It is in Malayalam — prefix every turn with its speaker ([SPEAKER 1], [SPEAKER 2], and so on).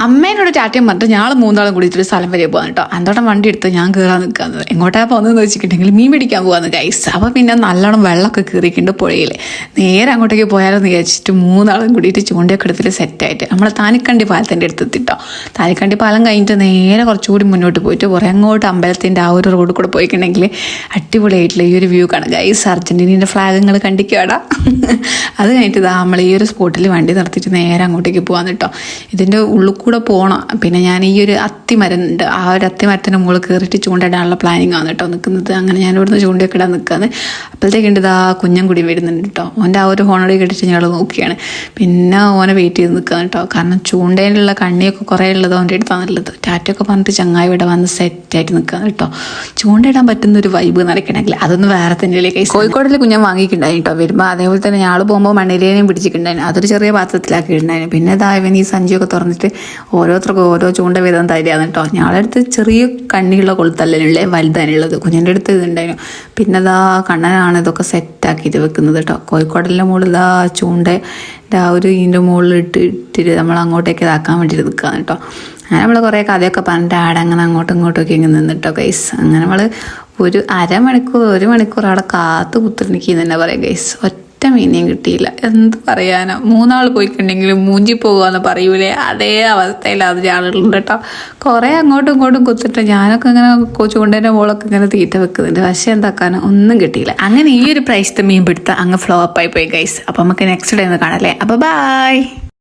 [SPEAKER 1] അമ്മേനോട് ടാറ്റയും പറഞ്ഞിട്ട് ഞങ്ങൾ മൂന്നാളും കൂടിയിട്ട് സ്ഥലം വരെ പോകാൻ കേട്ടോ. അന്തോട്ടം വണ്ടി എടുത്ത് ഞാൻ കയറാൻ നിൽക്കുന്നത്. എങ്ങോട്ടാ പോകുന്നതെന്ന് വെച്ചിട്ടുണ്ടെങ്കിൽ മീൻ പിടിക്കാൻ പോകാന്ന് ഗൈസ്. അപ്പോൾ പിന്നെ നല്ലോണം വെള്ളമൊക്കെ കീറിയിട്ടുണ്ട് പുഴയിൽ. നേരെ അങ്ങോട്ടേക്ക് പോയാലോന്ന് വിചാരിച്ചിട്ട് മൂന്നാളും കൂടിയിട്ട് ചൂണ്ടയൊക്കെ എടുത്തിട്ട് സെറ്റായിട്ട് നമ്മൾ താനിക്കണ്ടി പാലത്തിൻ്റെ അടുത്തെത്തിട്ടോ. താനിക്കണ്ടി പാലം കഴിഞ്ഞിട്ട് നേരെ കുറച്ചുകൂടി മുന്നോട്ട് പോയിട്ട് കുറേ അങ്ങോട്ട് അമ്പലത്തിൻ്റെ ആ ഒരു റോഡിൽ കൂടെ പോയിട്ടുണ്ടെങ്കിൽ അടിപൊളിയായിട്ടുള്ള ഈ ഒരു വ്യൂ കാണാം ഗൈസ്. അർജൻറ്റീനയുടെ ഫ്ലാഗുകൾ കണ്ടിക്കാടാ. അത് കഴിഞ്ഞിട്ട് നമ്മൾ ഈ ഒരു സ്പോട്ടിൽ വണ്ടി നിർത്തിയിട്ട് നേരെ അങ്ങോട്ടേക്ക് പോകാൻ കേട്ടോ. ഇതിൻ്റെ ഉള്ളിൽ കൂടെ പോകണം. പിന്നെ ഞാൻ ഈ ഒരു അത്തിമരം ഉണ്ട്, ആ ഒരു അത്തിമരത്തിൻ്റെ മുകളിൽ കയറിയിട്ട് ചൂണ്ടയിടാനുള്ള പ്ലാനിങ് ആണ് കേട്ടോ നിൽക്കുന്നത്. അങ്ങനെ ഞാൻ ഇവിടുന്ന് ചൂണ്ടയൊക്കെ ഇടാൻ നിൽക്കുകയാണ്. അപ്പോഴത്തേക്കുണ്ട് ഇതാ കുഞ്ഞൻ കൂടി വരുന്നുണ്ട് കേട്ടോ. ഓൻ്റെ ആ ഒരു ഹോണടി കേട്ടിട്ട് ഞങ്ങൾ നോക്കിയാണ്. പിന്നെ ഓനെ വെയിറ്റ് ചെയ്ത് നിൽക്കുകയാണ് കേട്ടോ. കാരണം ചൂണ്ടയിലുള്ള കണ്ണിയൊക്കെ കുറേ ഉള്ളത് ഓൻ്റെ അടുത്താണുള്ളത്. ടാറ്റയൊക്കെ പറഞ്ഞിട്ട് ചങ്ങായി ഇവിടെ വന്ന് സെറ്റായിട്ട് നിൽക്കുകയാണ് കേട്ടോ. ചൂണ്ടയിടാൻ പറ്റുന്ന ഒരു വൈബ് നടക്കണമെങ്കിൽ അതൊന്ന് വേറെ തന്നെയല്ലേ. കോഴിക്കോടിൽ കുഞ്ഞൻ വാങ്ങിയിട്ടുണ്ടായി കേട്ടോ. വരുമ്പോൾ അതേപോലെ തന്നെ ഞങ്ങൾ പോകുമ്പോൾ മണ്ണിരേനെയും പിടിച്ചിട്ടുണ്ടായിരുന്നു. അതൊരു ചെറിയ പാത്രത്തിലാക്കിയിട്ടുണ്ടായിരുന്നു. പിന്നെ ഇതാ ഇവൻ ഈ സഞ്ചിയൊക്കെ തുറന്നിട്ട് ഓരോരുത്തർക്കും ഓരോ ചൂണ്ട വീതം തരികയാണ് കേട്ടോ. ഞങ്ങളുടെ അടുത്ത് ചെറിയ കണ്ണിയുള്ള കൊളുത്തല്ലുള്ളേ വലുതാനുള്ളത്. കുഞ്ഞിൻ്റെ അടുത്ത് ഇതുണ്ടായിരുന്നു. പിന്നെ ഇതാ കണ്ണനാണ് ഇതൊക്കെ സെറ്റാക്കിയിട്ട് വെക്കുന്നത് കേട്ടോ. കോഴിക്കോടിൻ്റെ മുകളിൽ ഇതാ ചൂണ്ടൻ്റെ ആ ഒരു ഇതിൻ്റെ മുകളിൽ ഇട്ടിട്ട് നമ്മൾ അങ്ങോട്ടേക്ക് ഇതാക്കാൻ വേണ്ടിയിട്ട് നിൽക്കുകയാണ് കേട്ടോ. അങ്ങനെ നമ്മൾ കുറേ കഥയൊക്കെ പറഞ്ഞിട്ട് ആടെ അങ്ങനെ അങ്ങോട്ടും ഇങ്ങോട്ടൊക്കെ ഇങ്ങനെ നിന്നിട്ടോ ഗൈസ്. അങ്ങനെ നമ്മൾ ഒരു അരമണിക്കൂർ 1 മണിക്കൂർ അവിടെ കാത്തു കുത്തിരിക്കുക തന്നെ പറയാം ഗൈസ്. ഒറ്റ മീനിയും കിട്ടിയില്ല. എന്ത് പറയാനോ, 3 ആൾ പോയിക്കുണ്ടെങ്കിലും മൂഞ്ചി പോകുകയെന്ന് പറയൂലേ, അതേ അവസ്ഥയിലാണ് ആളുകളുണ്ട് കേട്ടോ. കുറേ അങ്ങോട്ടും ഇങ്ങോട്ടും കുത്തിട്ട് ഞാനൊക്കെ ഇങ്ങനെ ചൂണ്ടേൻ്റെ മോളൊക്കെ ഇങ്ങനെ തീറ്റ വെക്കുന്നുണ്ട്. പക്ഷേ എന്താക്കാനോ ഒന്നും കിട്ടിയില്ല. അങ്ങനെ ഈ ഒരു പ്രൈസത്തെ മീൻ പിടുത്ത അങ്ങ് ഫ്ലോപ്പായി പോയി ഗൈസ്. അപ്പോൾ നമുക്ക് നെക്സ്റ്റ് ഡേ ഒന്ന് കാണാല്ലേ. അപ്പോൾ ബൈ.